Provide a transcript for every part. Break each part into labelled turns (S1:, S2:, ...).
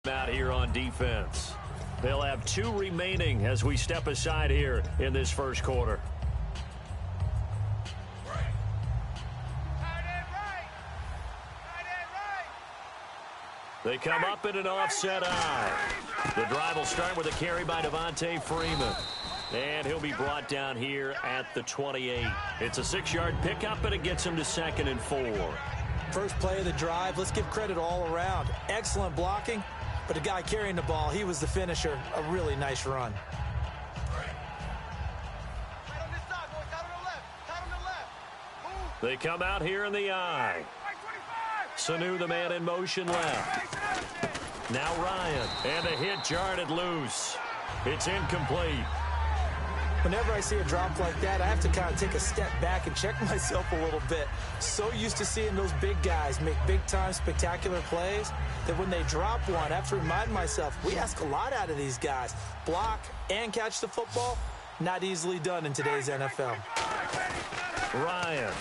S1: Out here on defense. They'll have 2 remaining as we step aside here in this first quarter. They come up in an offset eye. The drive will start with a carry by Devontae Freeman. And he'll be brought down here at the 28. It's a 6-yard pickup, and it gets him to 2nd and 4.
S2: First play of the drive, let's give credit all around. Excellent blocking, but the guy carrying the ball, he was the finisher. A really nice run.
S1: They come out here in the eye. Sanu, the man in motion left. Now Ryan, and the hit jarred loose. It's incomplete.
S2: Whenever I see a drop like that, I have to kind of take a step back and check myself a little bit. So used to seeing those big guys make big-time spectacular plays that when they drop one, I have to remind myself, we ask a lot out of these guys. Block and catch the football, not easily done in today's NFL.
S1: Ryan.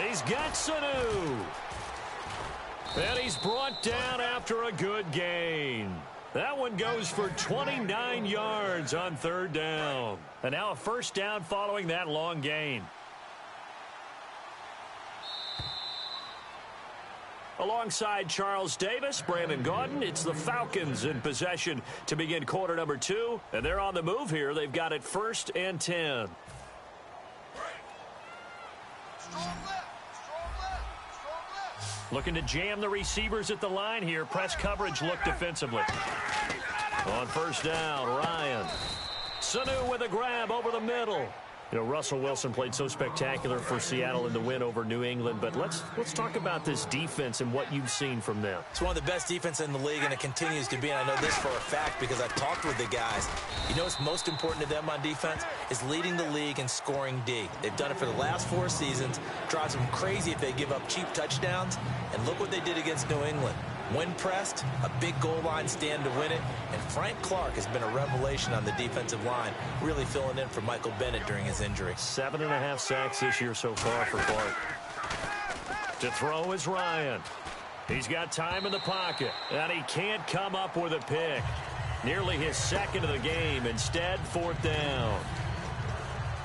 S1: He's got Sanu. And he's brought down after a good gain. That one goes for 29 yards on 3rd down. And now a first down following that long gain. Alongside Charles Davis, Brandon Gaudin, it's the Falcons in possession to begin quarter number 2. And they're on the move here. They've got it 1st and 10. Looking to jam the receivers at the line here. Press coverage look defensively. On 1st down, Ryan. Sanu with a grab over the middle. You know, Russell Wilson played so spectacular for Seattle in the win over New England, but let's talk about this defense and what you've seen from them.
S2: It's one of the best defenses in the league, and it continues to be, and I know this for a fact because I've talked with the guys. You know what's most important to them on defense is leading the league in scoring D. They've done it for the last 4 seasons. Drives them crazy if they give up cheap touchdowns, and look what they did against New England. When pressed, a big goal line stand to win it, and Frank Clark has been a revelation on the defensive line, really filling in for Michael Bennett during his injury.
S1: 7.5 sacks this year so far for Clark. To throw is Ryan. He's got time in the pocket, and he can't come up with a pick. Nearly his 2nd of the game. Instead, 4th down.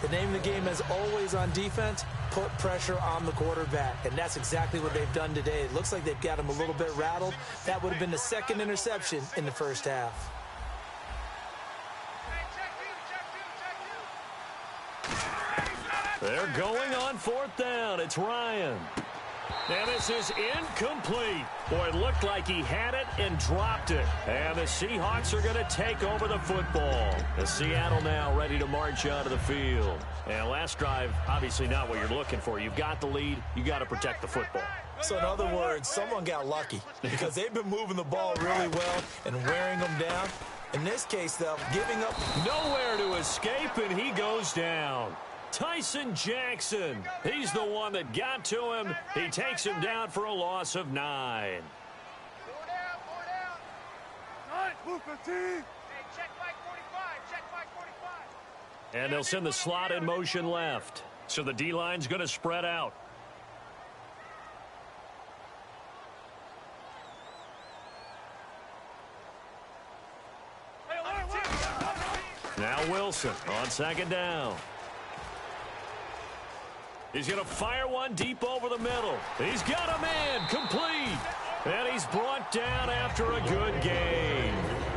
S2: The name of the game is always on defense, put pressure on the quarterback, and that's exactly what they've done today. It looks like they've got him a little bit rattled. That would have been the 2nd interception in the first half.
S1: They're going on 4th down. It's Ryan. And this is incomplete. Boy, it looked like he had it and dropped it. And the Seahawks are going to take over the football. The Seattle now ready to march out of the field. And last drive, obviously not what you're looking for. You've got the lead. You got to protect the football.
S2: So in other words, someone got lucky because they've been moving the ball really well and wearing them down. In this case, though, giving up.
S1: Nowhere to escape, and he goes down. Tyson Jackson, he's the one that got to him. He takes him down for a loss of 9. And they'll send the slot in motion left. So the D-line's going to spread out. Now Wilson on 2nd down. He's going to fire one deep over the middle. He's got a man complete. And he's brought down after a good gain.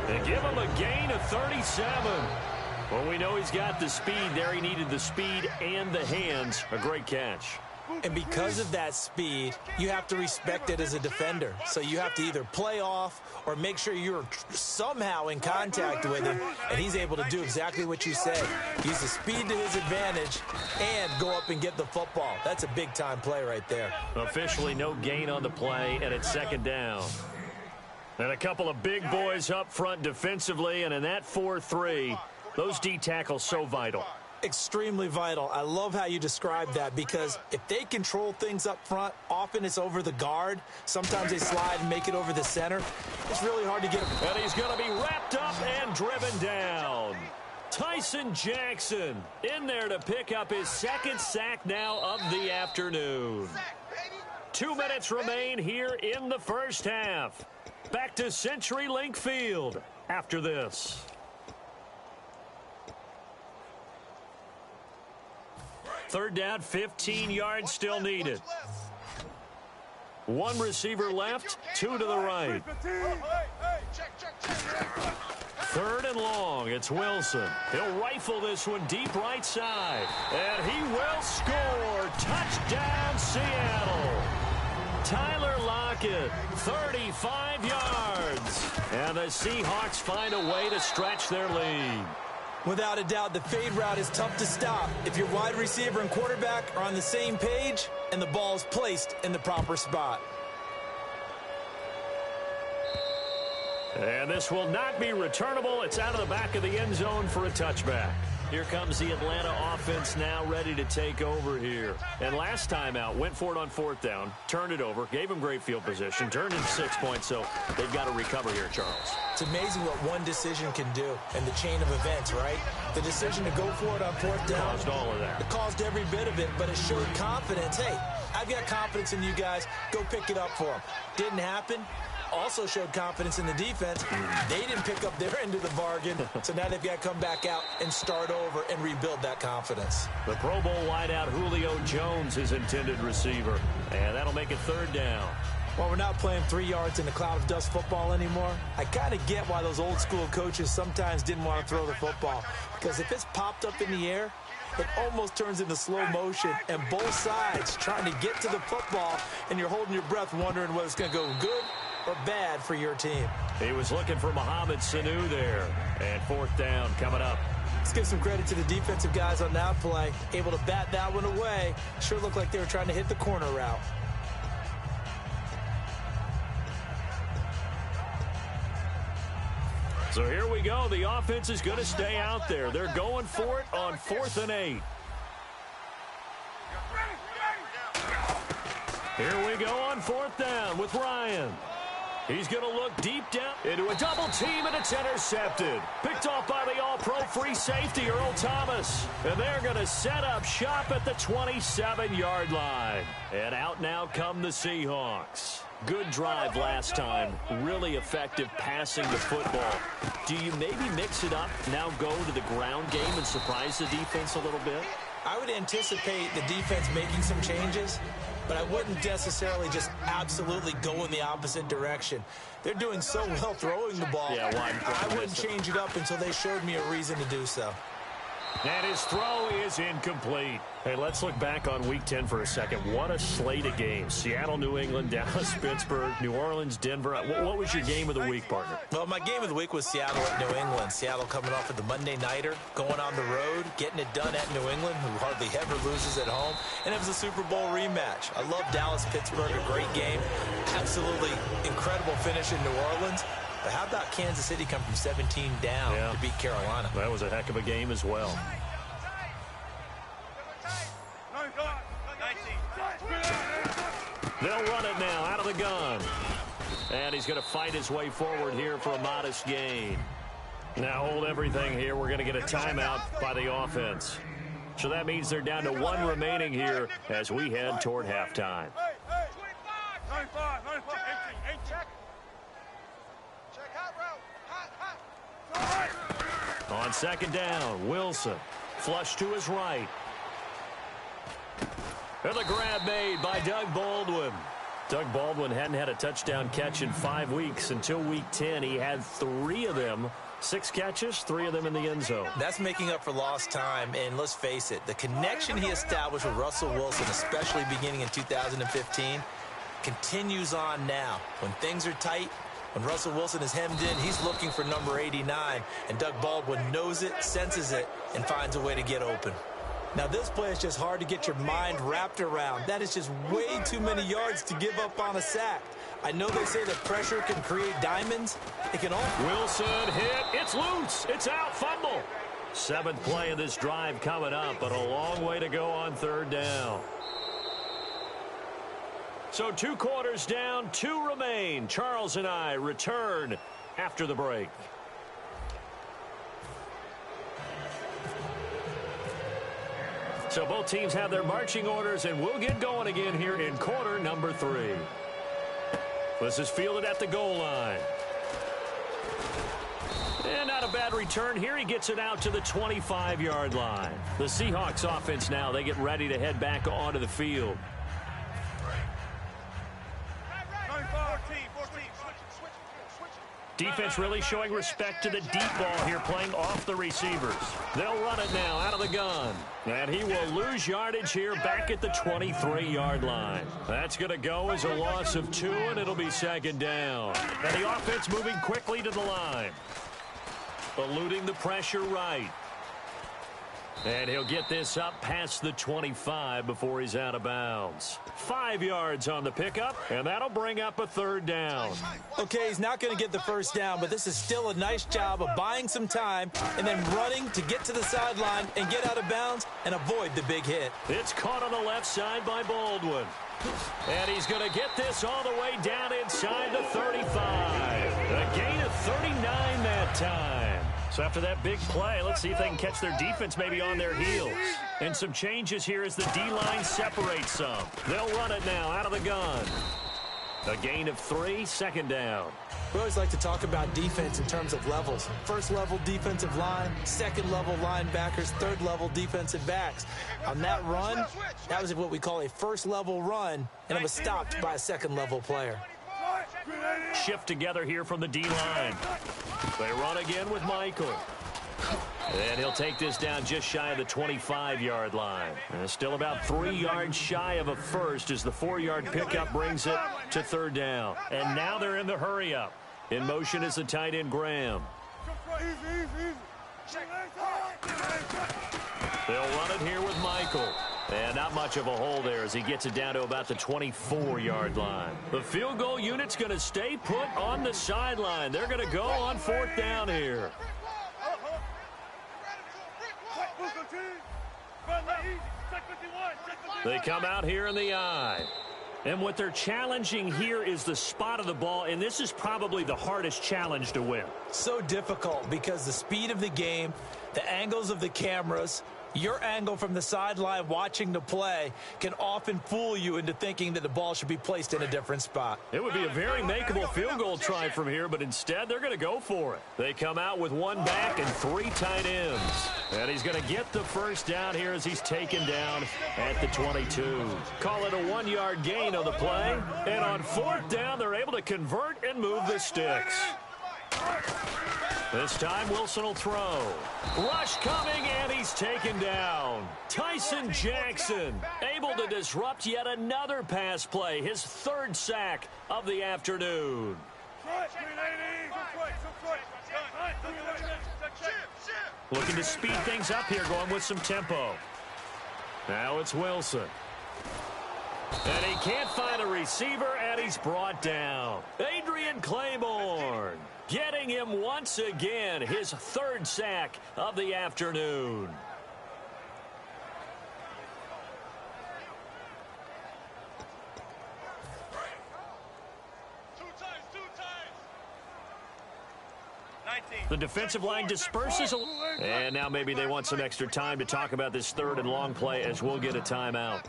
S1: They give him a gain of 37. Well, we know he's got the speed there. He needed the speed and the hands. A great catch.
S2: And because of that speed, you have to respect it as a defender. So you have to either play off or make sure you're somehow in contact with him, and he's able to do exactly what you said. Use the speed to his advantage and go up and get the football. That's a big-time play right there.
S1: Officially no gain on the play, and it's 2nd down. And a couple of big boys up front defensively, and in that 4-3, those D tackles so vital.
S2: Extremely vital. I love how you describe that because if they control things up front, often it's over the guard. Sometimes they slide and make it over the center. It's really hard to get him.
S1: And he's going to be wrapped up and driven down. Tyson Jackson in there to pick up his 2nd sack now of the afternoon. 2 minutes remain here in the first half. back to CenturyLink Field after this. Third down, 15 yards still needed. One receiver left, two to the right. Third and long, it's Wilson. He'll rifle this one deep right side. And he will score. Touchdown, Seattle. Tyler Lockett, 35 yards. And the Seahawks find a way to stretch their lead.
S2: Without a doubt, the fade route is tough to stop if your wide receiver and quarterback are on the same page and the ball is placed in the proper spot.
S1: And this will not be returnable. It's out of the back of the end zone for a touchback. Here comes the Atlanta offense now ready to take over here. And last time out, went for it on fourth down, turned it over, gave them great field position, turned in 6 points, so they've got to recover here, Charles.
S2: It's amazing what one decision can do in the chain of events, right? The decision to go for it on fourth down.
S1: Caused all of that.
S2: It caused every bit of it, but it showed confidence. Hey, I've got confidence in you guys. Go pick it up for them. Didn't happen. Also showed confidence in the defense. They didn't pick up their end of the bargain, so now they've got to come back out and start over and rebuild that confidence.
S1: The Pro Bowl wideout Julio Jones is intended receiver, and that'll make it third down.
S2: Well, we're not playing 3 yards in the cloud of dust football anymore. I kind of get why those old school coaches sometimes didn't want to throw the football, because if it's popped up in the air, it almost turns into slow motion, and both sides trying to get to the football, and you're holding your breath wondering whether it's going to go good or bad for your team.
S1: He was looking for Mohamed Sanu there. And fourth down coming up.
S2: Let's give some credit to the defensive guys on that play. Able to bat that one away. Sure looked like they were trying to hit the corner route.
S1: So here we go. The offense is going to stay out there. They're going for it on 4th and 8. Here we go on 4th down with Ryan. He's going to look deep down into a double team, and it's intercepted. Picked off by the all-pro free safety, Earl Thomas. And they're going to set up shop at the 27-yard line. And out now come the Seahawks. Good drive last time. Really effective passing the football. Do you maybe mix it up, now go to the ground game and surprise the defense a little bit?
S2: I would anticipate the defense making some changes, but I wouldn't necessarily just absolutely go in the opposite direction. They're doing so well throwing the ball.
S1: Yeah,
S2: I wouldn't change it up until they showed me a reason to do so.
S1: And his throw is incomplete. Hey, let's look back on Week 10 for a second. What a slate of games. Seattle, New England, Dallas, Pittsburgh, New Orleans, Denver. What was your game of the week, partner?
S2: Well, my game of the week was Seattle at New England. Seattle coming off of the Monday Nighter, going on the road, getting it done at New England, who hardly ever loses at home. And it was a Super Bowl rematch. I love Dallas, Pittsburgh, a great game. Absolutely incredible finish in New Orleans. But how about Kansas City come from 17 down to beat Carolina?
S1: That was a heck of a game as well. They'll run it now out of the gun. And he's going to fight his way forward here for a modest gain. Now hold everything here. We're going to get a timeout by the offense. So that means they're down to 1 remaining here as we head toward halftime. On second down, Wilson. Flush to his right. And the grab made by Doug Baldwin. Doug Baldwin hadn't had a touchdown catch in 5 weeks. Until Week 10, he had 3 of them. 6 catches, 3 of them in the end zone.
S2: That's making up for lost time, and let's face it, the connection he established with Russell Wilson, especially beginning in 2015, continues on now. When things are tight, when Russell Wilson is hemmed in, he's looking for number 89, and Doug Baldwin knows it, senses it, and finds a way to get open. Now, this play is just hard to get your mind wrapped around. That is just way too many yards to give up on a sack. I know they say that pressure can create diamonds. It can also...
S1: Wilson hit. It's loose. It's out. Fumble. 7th play of this drive coming up, but a long way to go on third down. So 2 quarters down, 2 remain. Charles and I return after the break. So both teams have their marching orders, and we'll get going again here in quarter number 3. This is fielded at the goal line. And not a bad return here. He gets it out to the 25-yard line. The Seahawks offense now, they get ready to head back onto the field. Defense really showing respect to the deep ball here, playing off the receivers. They'll run it now out of the gun. And he will lose yardage here back at the 23-yard line. That's going to go as a loss of 2, and it'll be second down. And the offense moving quickly to the line. Eluding the pressure right. And he'll get this up past the 25 before he's out of bounds. 5 yards on the pickup, and that'll bring up a third down.
S2: Okay, he's not going to get the first down, but this is still a nice job of buying some time and then running to get to the sideline and get out of bounds and avoid the big hit.
S1: It's caught on the left side by Baldwin. And he's going to get this all the way down inside the 35. A gain of 39 that time. So after that big play, let's see if they can catch their defense maybe on their heels. And some changes here as the D-line separates some. They'll run it now out of the gun. A gain of 3, second down.
S2: We always like to talk about defense in terms of levels. First-level defensive line, second-level linebackers, third-level defensive backs. On that run, that was what we call a first-level run, and it was stopped by a second-level player.
S1: Shift together here from the D-line. They run again with Michael. And he'll take this down just shy of the 25-yard line. And still about 3 yards shy of a first as the 4-yard pickup brings it to third down. And now they're in the hurry-up. In motion is the tight end, Graham. They'll run it here with Michael. And not much of a hole there as he gets it down to about the 24-yard line. The field goal unit's going to stay put on the sideline. They're going to go on fourth down here. They come out here in the eye. And what they're challenging here is the spot of the ball, and this is probably the hardest challenge to win.
S2: So difficult because the speed of the game, the angles of the cameras, your angle from the sideline watching the play can often fool you into thinking that the ball should be placed in a different spot.
S1: It would be a very makeable field goal try from here, but instead they're going to go for it. They come out with 1 back and 3 tight ends. And he's going to get the first down here as he's taken down at the 22. Call it a 1-yard gain on the play. And on fourth down, they're able to convert and move the sticks. This time, Wilson will throw. Rush coming, and he's taken down. Tyson Jackson able to disrupt yet another pass play, his 3rd sack of the afternoon. Looking to speed things up here, going with some tempo. Now it's Wilson. And he can't find a receiver, and he's brought down. Adrian Claiborne getting him once again, his 3rd sack of the afternoon. The defensive line disperses. And now maybe they want some extra time to talk about this 3rd and long play as we'll get a timeout.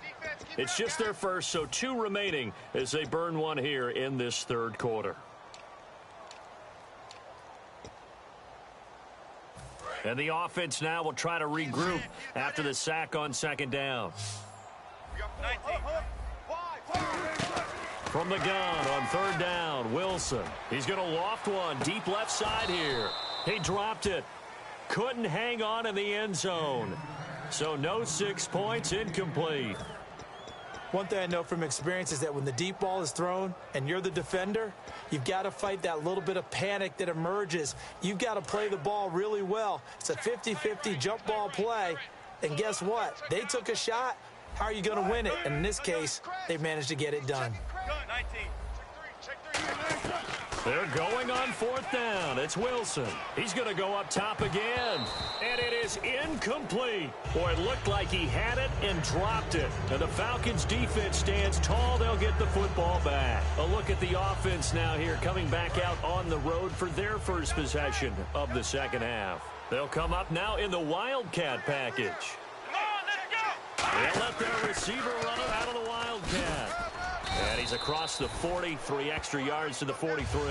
S1: It's just their first, so 2 remaining as they burn 1 here in this 3rd quarter. And the offense now will try to regroup after the sack on 2nd down. From the gun on 3rd down, Wilson. He's going to loft one deep left side here. He dropped it. Couldn't hang on in the end zone. So no 6 points, incomplete.
S2: One thing I know from experience is that when the deep ball is thrown and you're the defender, you've got to fight that little bit of panic that emerges. You've got to play the ball really well. It's a 50-50 jump ball play. And guess what? They took a shot. How are you going to win it? And in this case, they've managed to get it done.
S1: They're going on 4th down. It's Wilson. He's going to go up top again. And it is incomplete. Boy, it looked like he had it and dropped it. And the Falcons defense stands tall. They'll get the football back. A look at the offense now here coming back out on the road for their first possession of the 2nd half. They'll come up now in the Wildcat package. They'll let their receiver run it out of the Wildcat. And he's across the 40, 3 extra yards to the 43.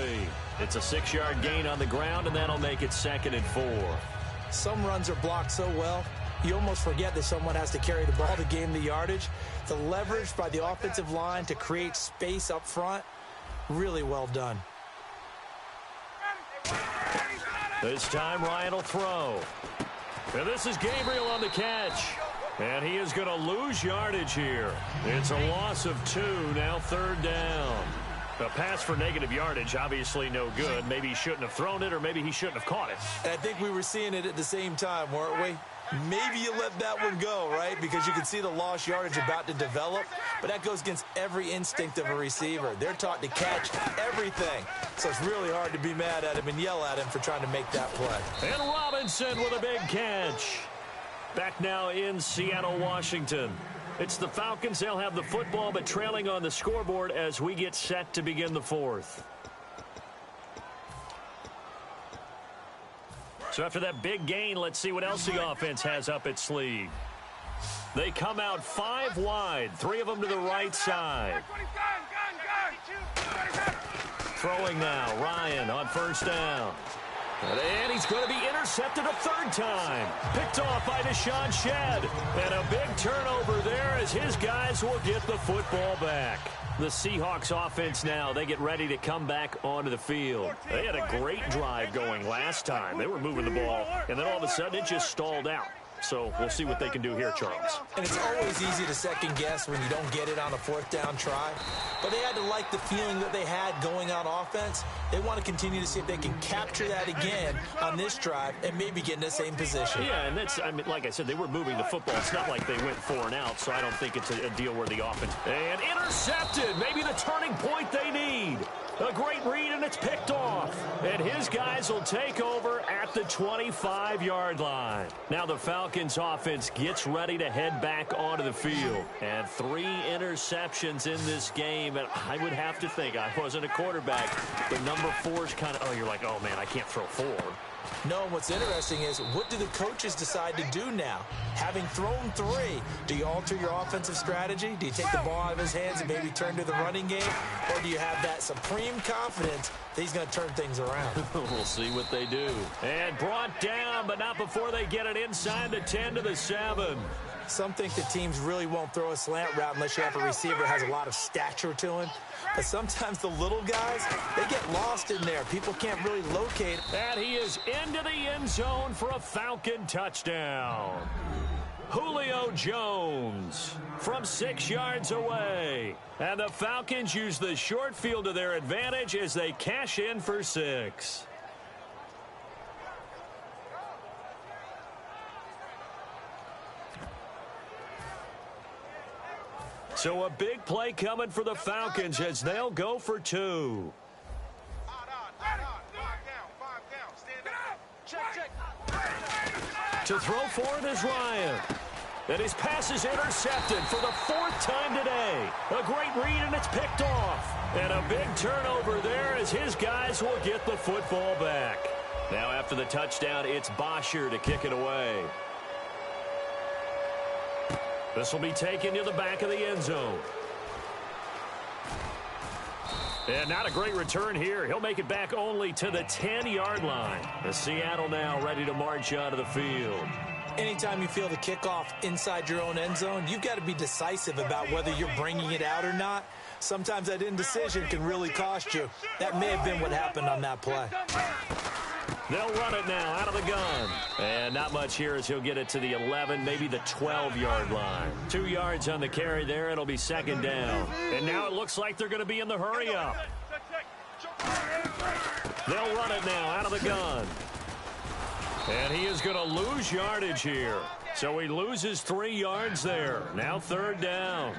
S1: It's a 6-yard gain on the ground, and that'll make it 2nd and 4.
S2: Some runs are blocked so well, you almost forget that someone has to carry the ball to gain the yardage. The leverage by the offensive line to create space up front, really well done.
S1: This time Ryan will throw. And this is Gabriel on the catch. And he is going to lose yardage here. It's a loss of 2, now 3rd down. A pass for negative yardage, obviously no good. Maybe he shouldn't have thrown it, or maybe he shouldn't have caught it.
S2: I think we were seeing it at the same time, weren't we? Maybe you let that one go, right? Because you can see the lost yardage about to develop. But that goes against every instinct of a receiver. They're taught to catch everything. So it's really hard to be mad at him and yell at him for trying to make that play.
S1: And Robinson with a big catch. Back now in Seattle, Washington. It's the Falcons. They'll have the football, but trailing on the scoreboard as we get set to begin the 4th. So after that big gain, let's see what else the offense has up its sleeve. They come out 5 wide, 3 of them to the right side. Throwing now, Ryan on 1st down. And he's going to be intercepted a 3rd time. Picked off by Deshaun Shedd. And a big turnover there as his guys will get the football back. The Seahawks offense now, they get ready to come back onto the field. They had a great drive going last time. They were moving the ball, and then all of a sudden it just stalled out. So we'll see what they can do here, Charles.
S2: And it's always easy to second guess when you don't get it on a 4th down try. But they had to like the feeling that they had going on offense. They want to continue to see if they can capture that again on this drive and maybe get in the same position.
S1: Yeah, and that's, I mean, like I said, they were moving the football. It's not like they went 4 and out, so I don't think it's a deal where the offense. And intercepted, maybe the turning point they need. A great read, and it's picked off. And his guys will take over at the 25-yard line. Now the Falcons offense gets ready to head back onto the field. And 3 interceptions in this game. And I would have to think, I wasn't a quarterback, but number 4 is kind of, oh, you're like, oh, man, I can't throw 4.
S2: No, what's interesting is, what do the coaches decide to do now? Having thrown 3, do you alter your offensive strategy? Do you take the ball out of his hands and maybe turn to the running game? Or do you have that supreme confidence that he's going to turn things around?
S1: We'll see what they do. And brought down, but not before they get it inside the 10 to the 7.
S2: Some think that teams really won't throw a slant route unless you have a receiver that has a lot of stature to him. But sometimes the little guys, they get lost in there. People can't really locate.
S1: And he is into the end zone for a Falcon touchdown. Julio Jones from 6 yards away. And the Falcons use the short field to their advantage as they cash in for 6. So a big play coming for the Falcons as they'll go for 2. To throw for it is Ryan. And his pass is intercepted for the 4th time today. A great read, and it's picked off. And a big turnover there as his guys will get the football back. Now after the touchdown, it's Bosher to kick it away. This will be taken to the back of the end zone. And not a great return here. He'll make it back only to the 10-yard line. The Seattle now ready to march out of the field.
S2: Anytime you feel the kickoff inside your own end zone, you've got to be decisive about whether you're bringing it out or not. Sometimes that indecision can really cost you. That may have been what happened on that play.
S1: They'll run it now out of the gun. And not much here as he'll get it to the 11, maybe the 12-yard line. 2 yards on the carry there. It'll be 2nd down. And now it looks like they're going to be in the hurry-up. They'll run it now out of the gun. And he is going to lose yardage here. So he loses 3 yards there. Now 3rd down.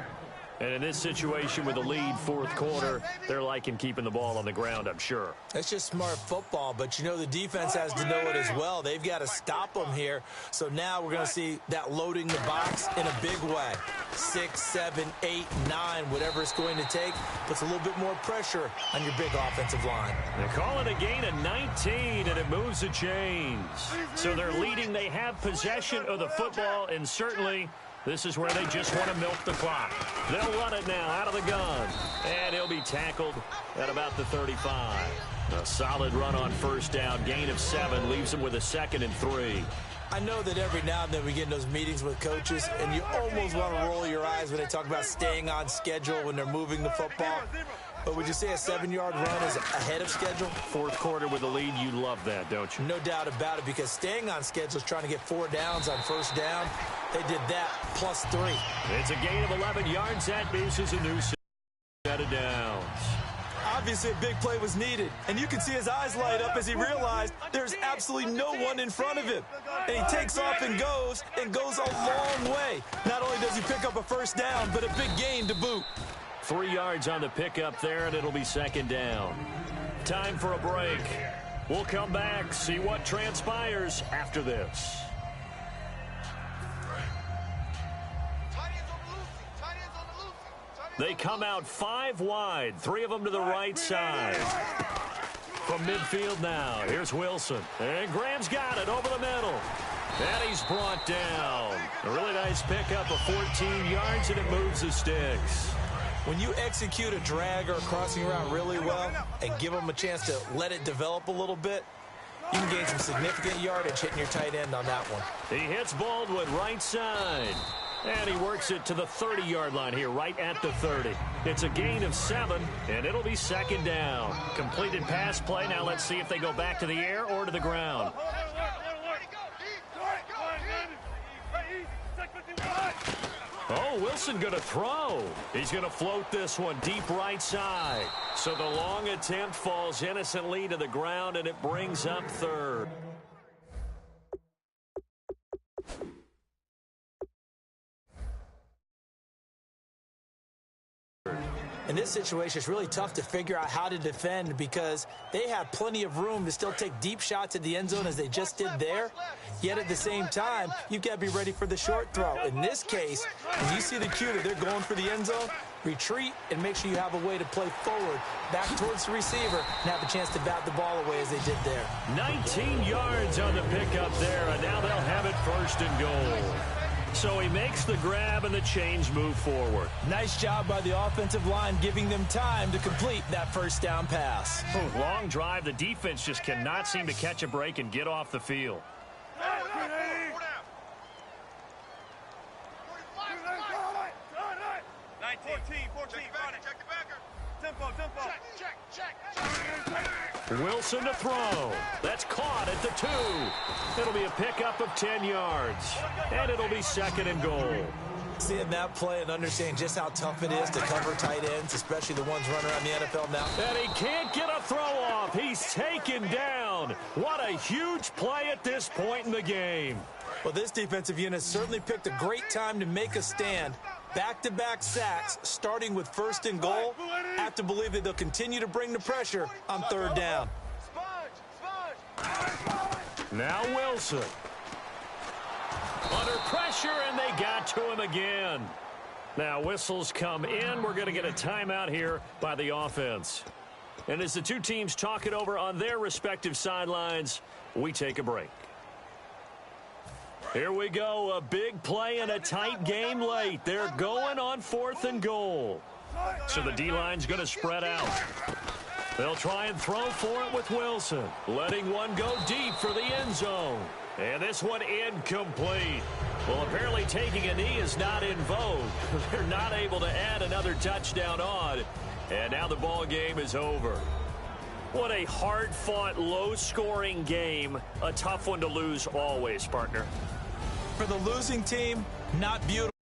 S1: And in this situation with the lead 4th quarter, they're liking keeping the ball on the ground, I'm sure.
S2: That's just smart football, but you know the defense has to know it as well. They've got to stop them here. So now we're going to see that loading the box in a big way. 6, 7, 8, 9, whatever it's going to take, puts a little bit more pressure on your big offensive line.
S1: They call it a gain of 19, and it moves the chains. So they're leading. They have possession of the football, and certainly this is where they just want to milk the clock. They'll run it now out of the gun. And tackled at about the 35. A solid run on first down. Gain of 7 leaves him with a 2nd and 3.
S2: I know that every now and then we get in those meetings with coaches, and you almost want to roll your eyes when they talk about staying on schedule when they're moving the football. But would you say a 7-yard run is ahead of schedule?
S1: Fourth quarter with the lead, you love that, don't you?
S2: No doubt about it, because staying on schedule is trying to get 4 downs on first down. They did that plus 3.
S1: It's a gain of 11 yards. That moves us a new set of downs.
S2: Obviously, a big play was needed, and you can see his eyes light up as he realized there's absolutely no one in front of him. And he takes off and goes a long way. Not only does he pick up a first down, but a big gain to boot.
S1: 3 yards on the pickup there, and it'll be 2nd down. Time for a break. We'll come back, see what transpires after this. They come out 5 wide, 3 of them to the right side. From midfield now, here's Wilson. And Graham's got it over the middle. And he's brought down. A really nice pickup of 14 yards, and it moves the sticks.
S2: When you execute a drag or a crossing route really well and give them a chance to let it develop a little bit, you can gain some significant yardage hitting your tight end on that one.
S1: He hits Baldwin right side. And he works it to the 30-yard line here, right at the 30. It's a gain of 7, and it'll be 2nd down. Completed pass play. Now let's see if they go back to the air or to the ground. Oh, Wilson going to throw. He's going to float this one deep right side. So the long attempt falls innocently to the ground, and it brings up 3rd.
S2: In this situation, it's really tough to figure out how to defend because they have plenty of room to still take deep shots at the end zone as they just did there. Yet at the same time, you've got to be ready for the short throw. In this case, when you see the cue that they're going for the end zone, retreat and make sure you have a way to play forward, back towards the receiver, and have a chance to bat the ball away as they did there.
S1: 19 yards on the pickup there, and now they'll have it 1st and goal. So he makes the grab and the chains move forward.
S2: Nice job by the offensive line giving them time to complete that first down pass.
S1: Long drive. The defense just cannot seem to catch a break and get off the field.
S3: 14, check the backer. Tempo. Check.
S1: Wilson to throw. That's caught at the 2. It'll be a pickup of 10 yards. And it'll be 2nd and goal.
S2: Seeing that play and understanding just how tough it is to cover tight ends, especially the ones running around the NFL now.
S1: And he can't get a throw off. He's taken down. What a huge play at this point in the game.
S2: Well, this defensive unit certainly picked a great time to make a stand. Back-to-back sacks, starting with 1st and goal. I have to believe that they'll continue to bring the pressure on 3rd down.
S1: Now Wilson. Under pressure, and they got to him again. Now whistles come in. We're going to get a timeout here by the offense. And as the two teams talk it over on their respective sidelines, we take a break. Here we go, a big play and a tight game late. They're going on 4th and goal. So the D-line's going to spread out. They'll try and throw for it with Wilson. Letting one go deep for the end zone. And this one incomplete. Well, apparently taking a knee is not in vogue. They're not able to add another touchdown on. And now the ball game is over. What a hard-fought, low-scoring game. A tough one to lose always, partner.
S2: For the losing team, not beautiful.